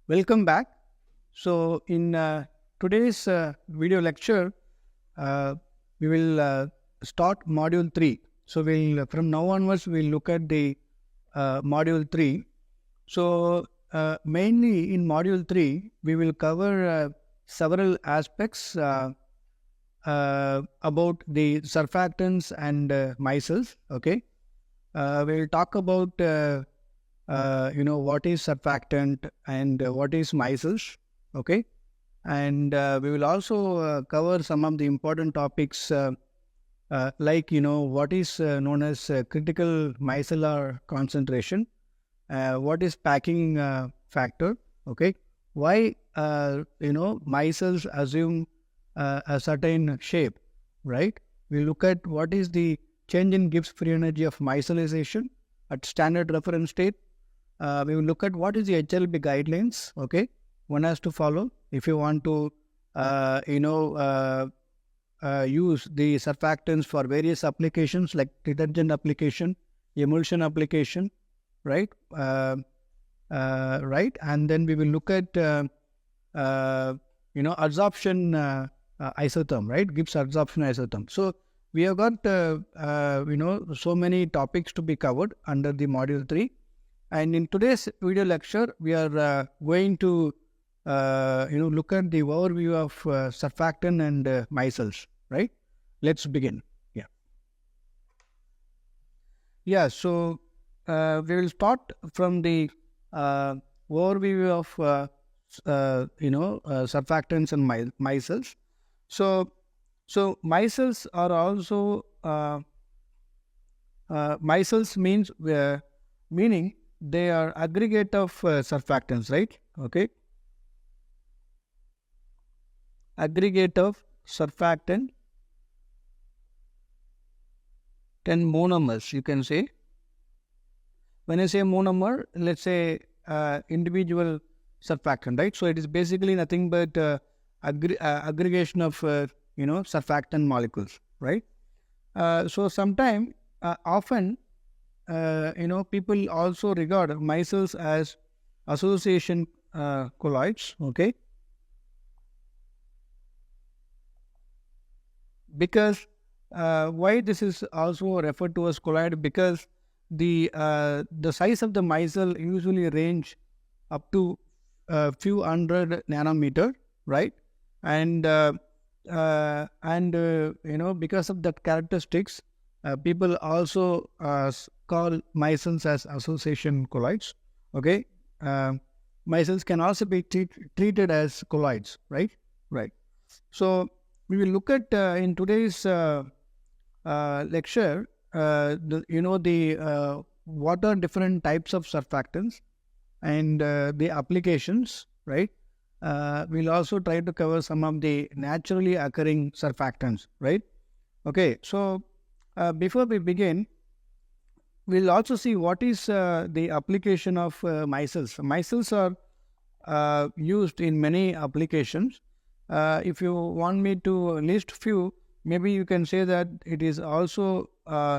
Welcome back. So, in today's video lecture, uh, we will start module 3. So, from now onwards, we'll look at the module 3. So, mainly in module 3, we will cover several aspects about the surfactants and micelles. Okay, we'll talk about what is surfactant and what is micelles. Okay, and we will also cover some of the important topics like what is known as critical micellar concentration, what is packing factor. Okay, why micelles assume a certain shape, right? We look at what is the change in Gibbs free energy of micellization at standard reference state. We will look at what is the HLB guidelines. Okay, one has to follow if you want to use the surfactants for various applications like detergent application, emulsion application, right? Right, and then we will look at absorption isotherm, right? Gibbs absorption isotherm. So we have got so many topics to be covered under the module 3, and in today's video lecture we are going to look at the overview of surfactant and micelles, right? Let's begin. So we will start from the overview of surfactants and micelles. So micelles are also micelles meaning they are aggregate of surfactants, right? Okay, aggregate of surfactant and monomers, you can say. When I say monomer, let's say individual surfactant, right? So it is basically nothing but aggregation of surfactant molecules, right? So sometimes, often, people also regard micelles as association colloids. Okay, because why this is also referred to as colloid? Because the size of the micelle usually range up to a few hundred nanometer, right? And because of that characteristics, people also call micelles as association colloids. Okay, micelles can also be treated as colloids, right? Right. So we will look at in today's lecture what are different types of surfactants and the applications, right? We'll also try to cover some of the naturally occurring surfactants, right? Okay, so before we begin, we'll also see what is the application of micelles. Micelles are used in many applications. If you want me to list few, maybe you can say that it is also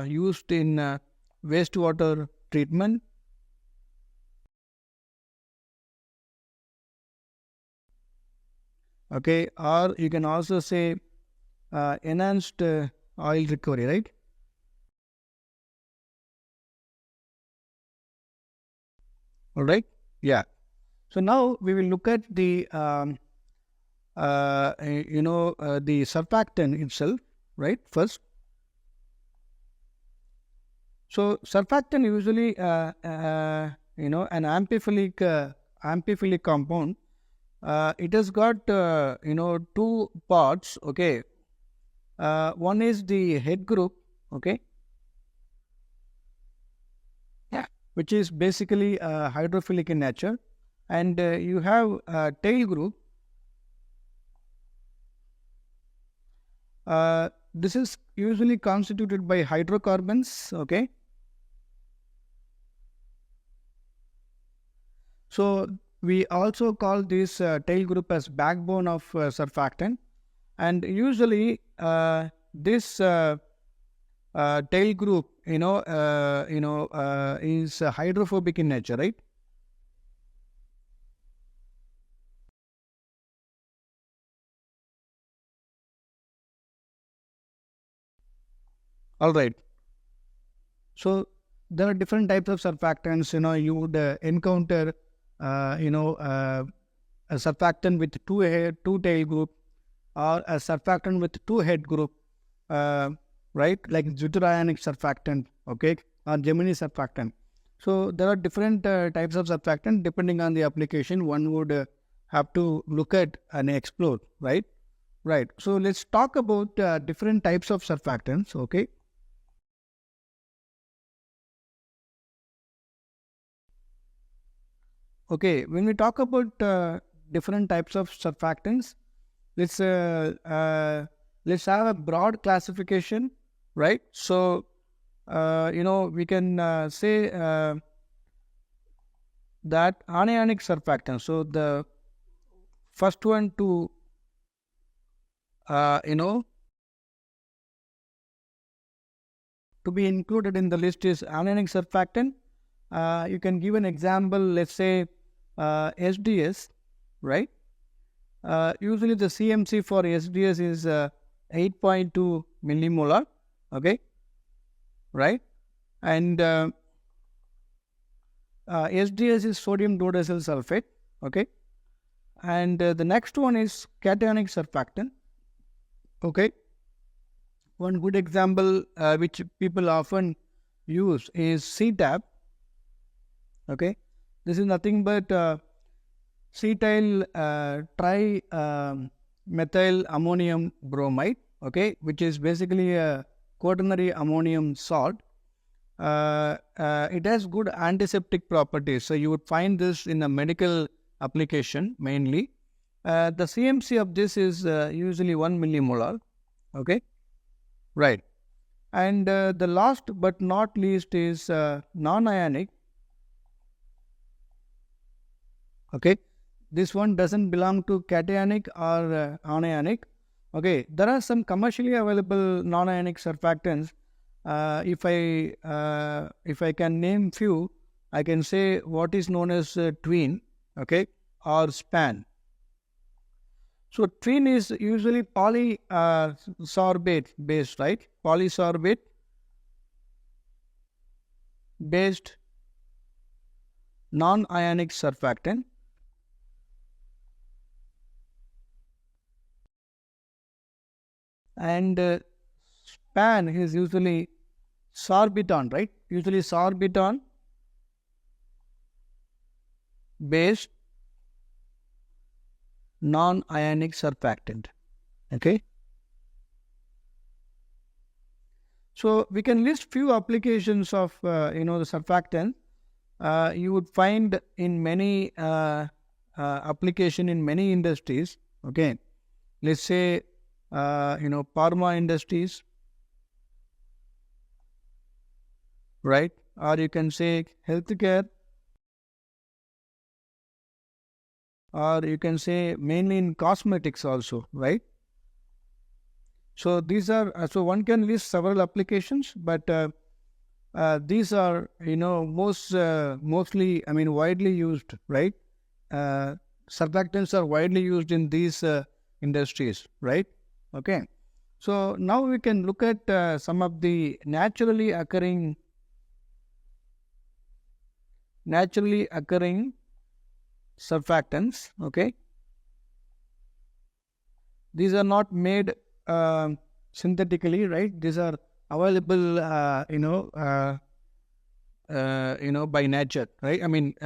used in wastewater treatment, okay, or you can also say enhanced oil recovery, right? All right, yeah. So now we will look at the the surfactant itself, right? First, so surfactant usually an amphiphilic compound. It has got two parts. Okay, one is the head group. Okay, yeah, which is basically hydrophilic in nature, and you have a tail group. This is usually constituted by hydrocarbons. Okay, so we also call this tail group as backbone of surfactant, and usually this tail group is hydrophobic in nature, right? All right. So there are different types of surfactants. You would encounter, a surfactant with two tail group, or a surfactant with two head group, right? Like deuterionic surfactant, okay, or Gemini surfactant. So there are different types of surfactant depending on the application. One would have to look at and explore, right? Right. So let's talk about different types of surfactants, okay? Okay, when we talk about different types of surfactants, let's let's have a broad classification, right? So we can say that anionic surfactants. So the first one to uh, you know to be included in the list is anionic surfactant. You can give an example. Let's say SDS, right? Usually the CMC for SDS is 8.2 millimolar, okay, right? And SDS is sodium dodecyl sulfate, okay. And the next one is cationic surfactant, okay. One good example which people often use is CTAB, okay. This is nothing but cetyl methyl ammonium bromide, okay, which is basically a quaternary ammonium salt. It has good antiseptic properties, so you would find this in a medical application mainly. The CMC of this is usually 1 millimolar, okay, right. And the last but not least is non-ionic, okay. This one doesn't belong to cationic or anionic, okay. There are some commercially available non-ionic surfactants. If I can name few, I can say what is known as twin, okay, or span. So twin is usually polysorbate based, right? Polysorbate based non-ionic surfactant. And span is usually sorbiton, right? Usually sorbiton based non-ionic surfactant, okay. So we can list few applications of the surfactant. You would find in many application in many industries, okay. Let's say pharma industries, right? Or you can say healthcare, or you can say mainly in cosmetics also, right? So these are so one can list several applications, but these are mostly, I mean, widely used, right? Surfactants are widely used in these industries, right? Okay. So now we can look at some of the naturally occurring surfactants, okay. These are not made synthetically, right? These are available by nature, right? I mean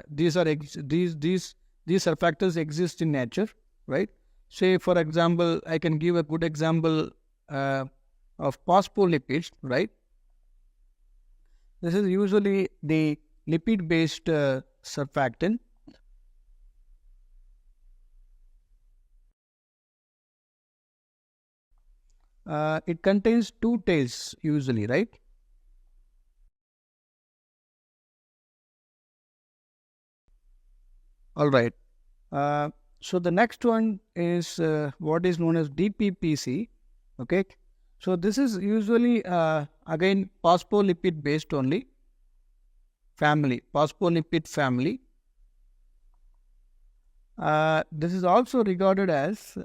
these surfactants exist in nature, right? Say for example, I can give a good example of phospholipids, right? This is usually the lipid based surfactant. It contains two tails usually, right? All right. So the next one is what is known as DPPC, okay. So this is usually again phospholipid based only family, phospholipid family. This is also regarded as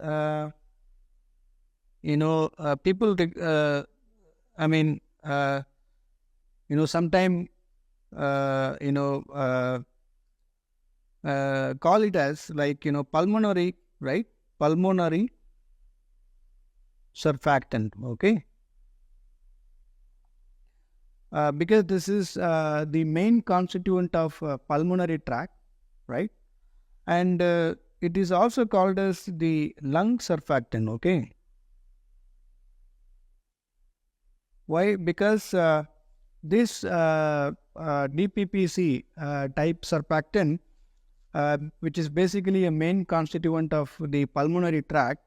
people I mean, sometime, call it as like, pulmonary, right? Pulmonary surfactant, okay? Because this is the main constituent of pulmonary tract, right? And it is also called as the lung surfactant, okay? Why? Because this DPPC type surfactant, which is basically a main constituent of the pulmonary tract,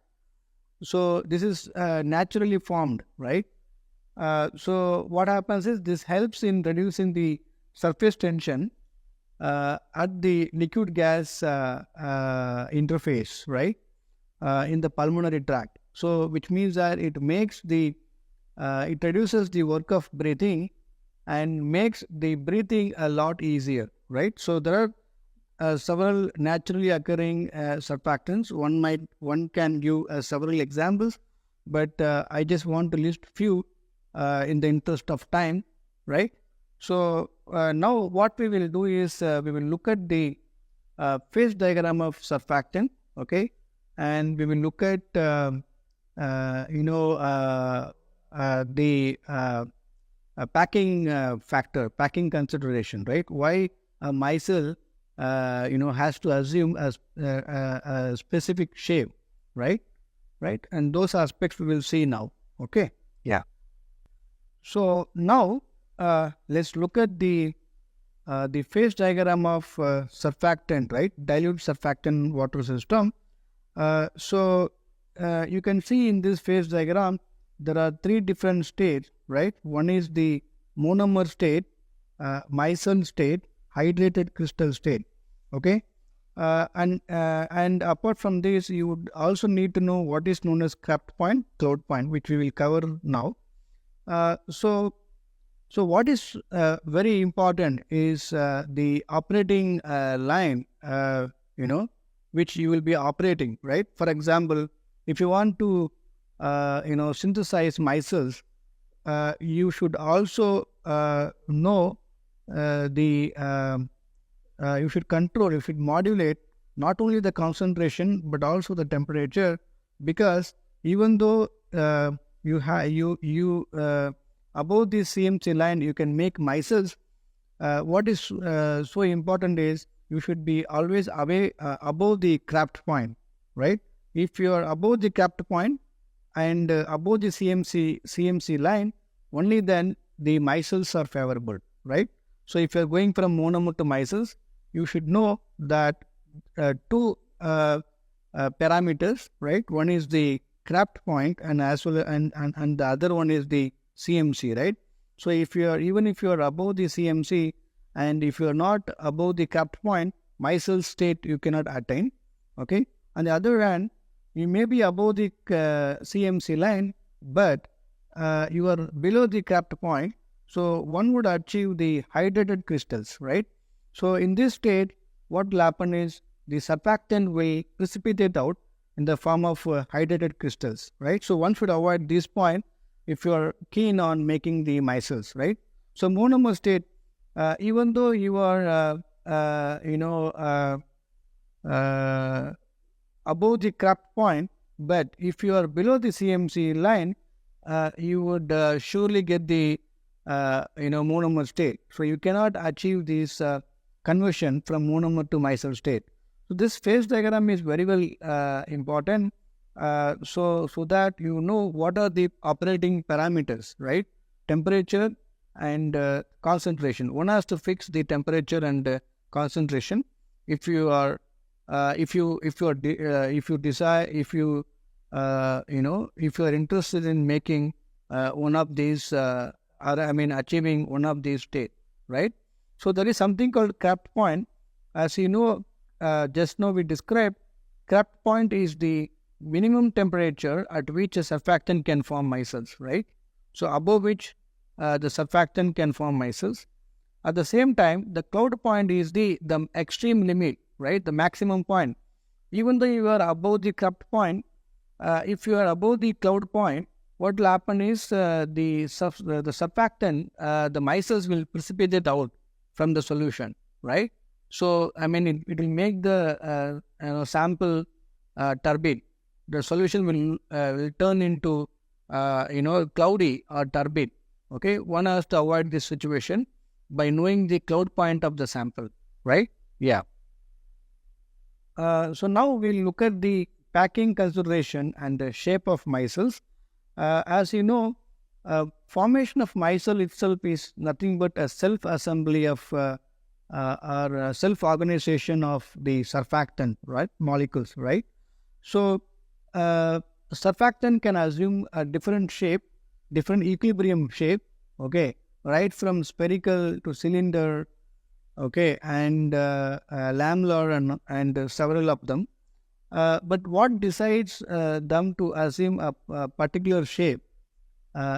so this is naturally formed, right? So what happens is this helps in reducing the surface tension at the liquid gas interface, right, in the pulmonary tract. So which means that it makes it reduces the work of breathing and makes the breathing a lot easier, right? So there are several naturally occurring surfactants. One can give several examples, but I just want to list few in the interest of time, right? So now what we will do is we will look at the phase diagram of surfactant, okay, and we will look at the packing factor, packing consideration, right? Why a micelle has to assume a specific shape, right? And those aspects we will see now, okay? Yeah. So now let's look at the phase diagram of surfactant, right? Dilute surfactant water system. So you can see in this phase diagram there are three different states, right? One is the monomer state, micelle state, hydrated crystal state, okay? And apart from this, you would also need to know what is known as craft point, cloud point, which we will cover now. So what is very important is the operating line, which you will be operating, right? For example, if you want to, synthesize micelles, you should also know you should control, you should modulate not only the concentration but also the temperature, because even though above the CMC line you can make micelles, what is so important is you should be always away above the craft point, right? If you are above the craft point and above the CMC line, only then the micelles are favorable, right? So if you are going from monomer to micelles, you should know that two parameters, right? One is the craft point and as well and the other one is the CMC, right? So if you are above the CMC and if you are not above the craft point, micelle state you cannot attain, okay? On the other hand, you may be above the CMC line, but you are below the craft point, so one would achieve the hydrated crystals, right? So in this state, what will happen is the surfactant will precipitate out in the form of hydrated crystals, right? So one should avoid this point if you are keen on making the micelles, right? So monomer state, even though you are above the craft point, but if you are below the CMC line, you would surely get the monomer state. So you cannot achieve this conversion from monomer to micelle state. So this phase diagram is very well important. So that you know what are the operating parameters, right? Temperature and concentration. One has to fix the temperature and concentration. If you are interested in making one of these, achieving one of these states, right? So there is something called craft point. As you know, just now we described, craft point is the minimum temperature at which a surfactant can form micelles, right? So above which the surfactant can form micelles. At the same time, the cloud point is the extreme limit, right? The maximum point. Even though you are above the craft point, if you are above the cloud point, what will happen is the surfactant, the micelles will precipitate out from the solution, right? So, I mean, it will make the sample turbid. The solution will turn into cloudy or turbid. Okay, one has to avoid this situation by knowing the cloud point of the sample, right? Yeah. So now we'll look at the packing consideration and the shape of micelles. As you know, formation of micelle itself is nothing but a self-assembly of or self-organization of the surfactant, right? Molecules, right? So surfactant can assume a different shape, different equilibrium shape, okay, right from spherical to cylinder, okay, and lamellar and several of them. But what decides them to assume a particular shape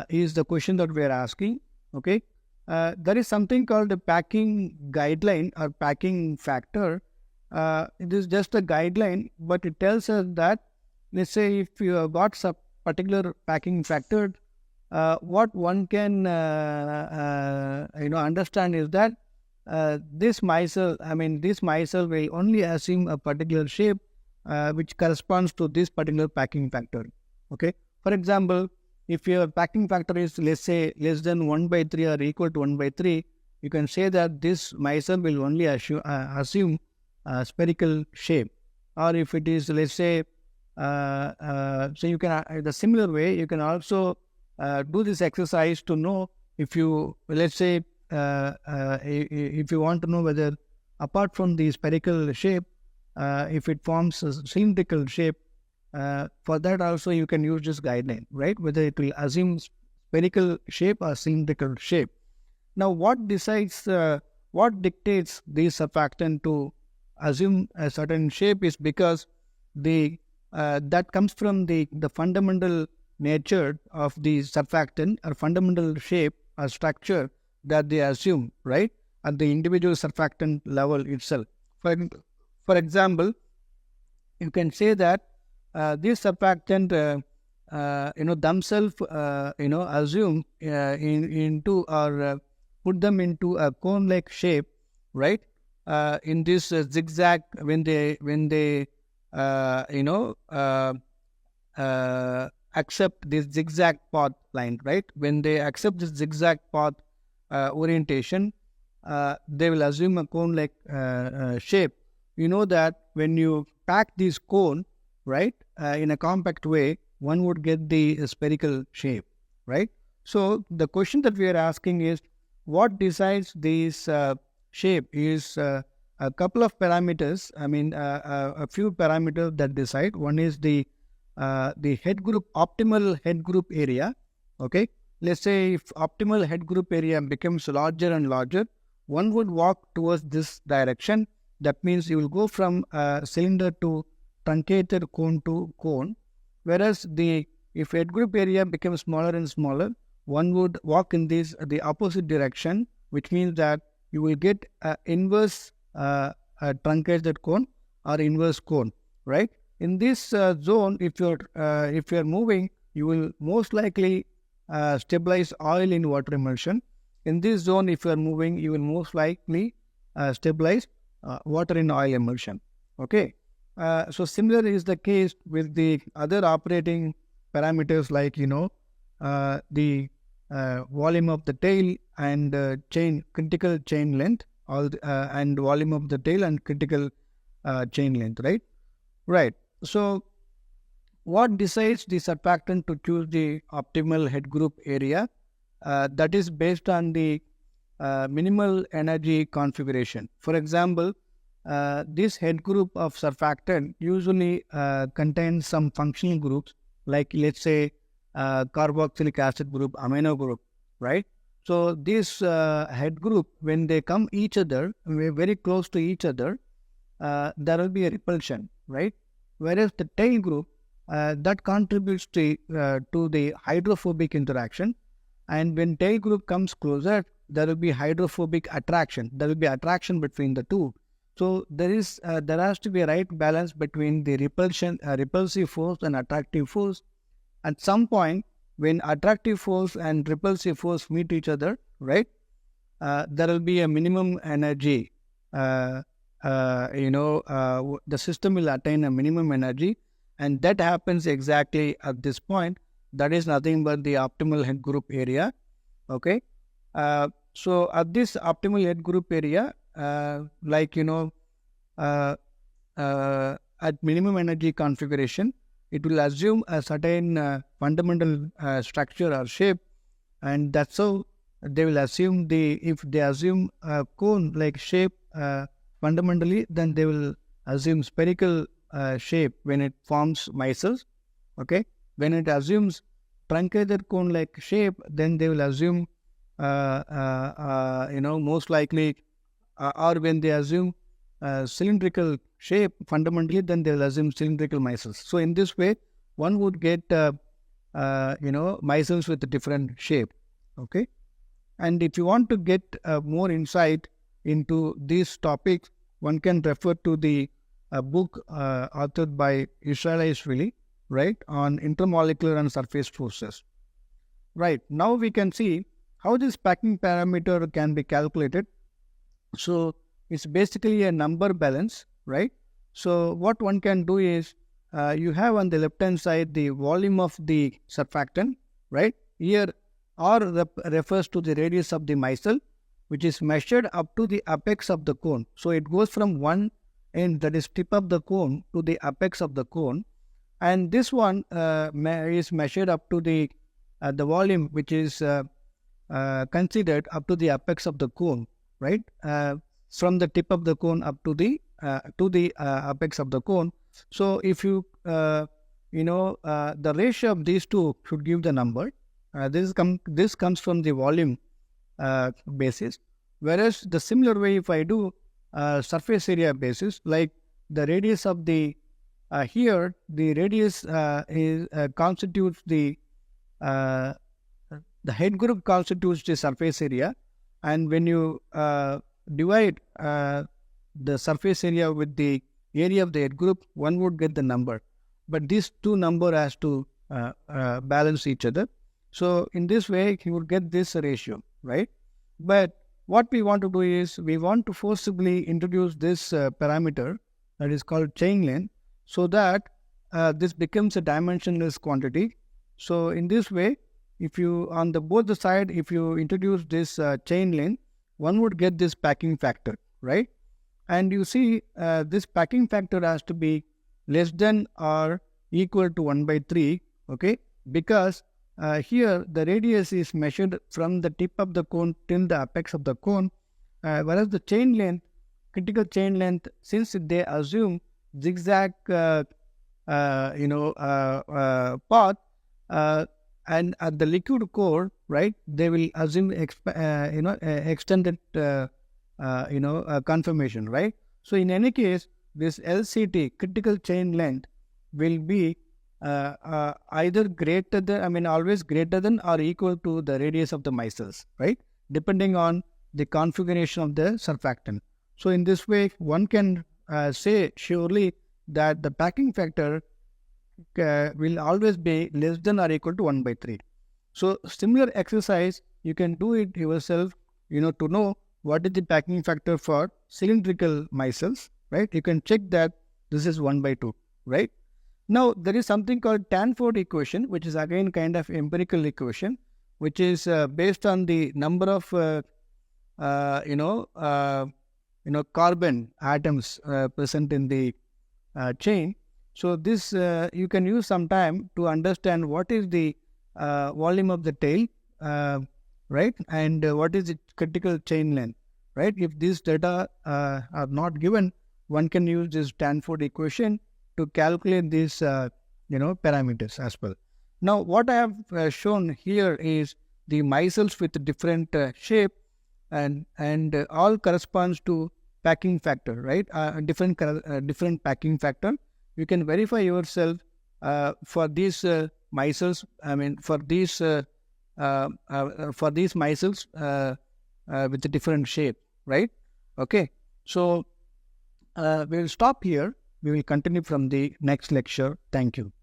is the question that we are asking, okay. There is something called the packing guideline or packing factor. It is just a guideline, but it tells us that, let's say, if you have got some particular packing factor, what one can understand is that this micelle will only assume a particular shape which corresponds to this particular packing factor. Okay. For example, if your packing factor is, let's say, less than 1/3 or equal to 1/3, you can say that this micelle will only assume a spherical shape. Or if it is, let's say, so you can, the similar way, you can also do this exercise to know if you, let's say, if you want to know whether apart from the spherical shape, if it forms a cylindrical shape, for that also you can use this guideline, right? Whether it will assume spherical shape or cylindrical shape. Now, what decides, what dictates the surfactant to assume a certain shape is because that comes from the fundamental nature of the surfactant or fundamental shape or structure that they assume, right, at the individual surfactant level itself. For example, you can say that this surfactant, themselves, assume into or put them into a cone-like shape, right? In this zigzag, when they accept this zigzag path line, right? When they accept this zigzag path orientation, they will assume a cone-like shape. You know that when you pack this cone, right, in a compact way, one would get the spherical shape, right? So the question that we are asking is, what decides this shape is a couple of parameters. I mean, a few parameters that decide. One is the head group, optimal head group area. Okay, let's say if optimal head group area becomes larger and larger, one would walk towards this direction. That means you will go from cylinder to truncated cone to cone. Whereas if head group area becomes smaller and smaller, one would walk in the opposite direction, which means that you will get inverse truncated cone or inverse cone, right? In this zone, if you're moving, you will most likely stabilize oil in water emulsion. In this zone, if you are moving, you will most likely stabilize water in oil emulsion. Okay. So similar is the case with the other operating parameters like the volume of the tail and critical chain length, and volume of the tail and critical chain length, right? Right. So what decides the surfactant to choose the optimal head group area? That is based on the minimal energy configuration. For example, this head group of surfactant usually contains some functional groups, like let's say carboxylic acid group, amino group, right? So this head group, when they come each other, very close to each other, there will be a repulsion, right? Whereas the tail group, that contributes to the hydrophobic interaction, and when tail group comes closer, there will be hydrophobic attraction. There will be attraction between the two. So there has to be a right balance between the repulsive force and attractive force. At some point, when attractive force and repulsive force meet each other, right, there will be a minimum energy. The system will attain a minimum energy, and that happens exactly at this point. That is nothing but the optimal head group area. Okay, so at this optimal head group area, at minimum energy configuration, it will assume a certain fundamental structure or shape, and that's how they will assume if they assume a cone like shape fundamentally, then they will assume spherical shape when it forms micelles. Okay, when it assumes truncated cone like shape, then they will assume most likely, or when they assume cylindrical shape fundamentally, then they will assume cylindrical micelles. So in this way, one would get micelles with a different shape. Okay, and if you want to get more insight into these topics, one can refer to the book authored by Israeli, right, on intermolecular and surface forces. Right, now we can see how this packing parameter can be calculated. So it's basically a number balance, right? So what one can do is, you have on the left hand side the volume of the surfactant, right? Here R refers to the radius of the micelle, which is measured up to the apex of the cone. So it goes from one end, that is tip of the cone, to the apex of the cone, and this one is measured up to the volume which is considered up to the apex of the cone, right? From the tip of the cone up to the apex of the cone. So if you the ratio of these two should give the number. This comes from the volume basis. Whereas the similar way, if I do surface area basis, like the radius of the here, the radius constitutes the head group constitutes the surface area, and when you divide the surface area with the area of the head group, one would get the number. But these two numbers has to balance each other. So in this way, you would get this ratio, right? But what we want to do is, we want to forcibly introduce this parameter that is called chain length, so that this becomes a dimensionless quantity. So in this way, if you on the both the side, if you introduce this chain length, one would get this packing factor, right? And you see this packing factor has to be less than or equal to 1/3, okay? Because here the radius is measured from the tip of the cone till the apex of the cone, whereas the chain length, critical chain length, since they assume zigzag path, and at the liquid core, right, they will assume extended conformation, right? So in any case, this LCT, critical chain length, will be either greater than, always greater than or equal to the radius of the micelles, right, depending on the configuration of the surfactant. So in this way, one can say surely that the packing factor will always be less than or equal to 1/3. So similar exercise, you can do it yourself, to know what is the packing factor for cylindrical micelles, right? You can check that this is 1/2, right? Now, there is something called Tanford equation, which is again kind of empirical equation, which is based on the number of carbon atoms present in the chain. So this you can use some time to understand what is the volume of the tail, right, and what is the critical chain length, right? If these data are not given, one can use this Tanford equation to calculate these parameters as well. Now, what I have shown here is the micelles with different shape, and all corresponds to packing factor, right? Different packing factor. You can verify yourself for these micelles. For these micelles with a different shape, right? Okay. So we will stop here. We will continue from the next lecture. Thank you.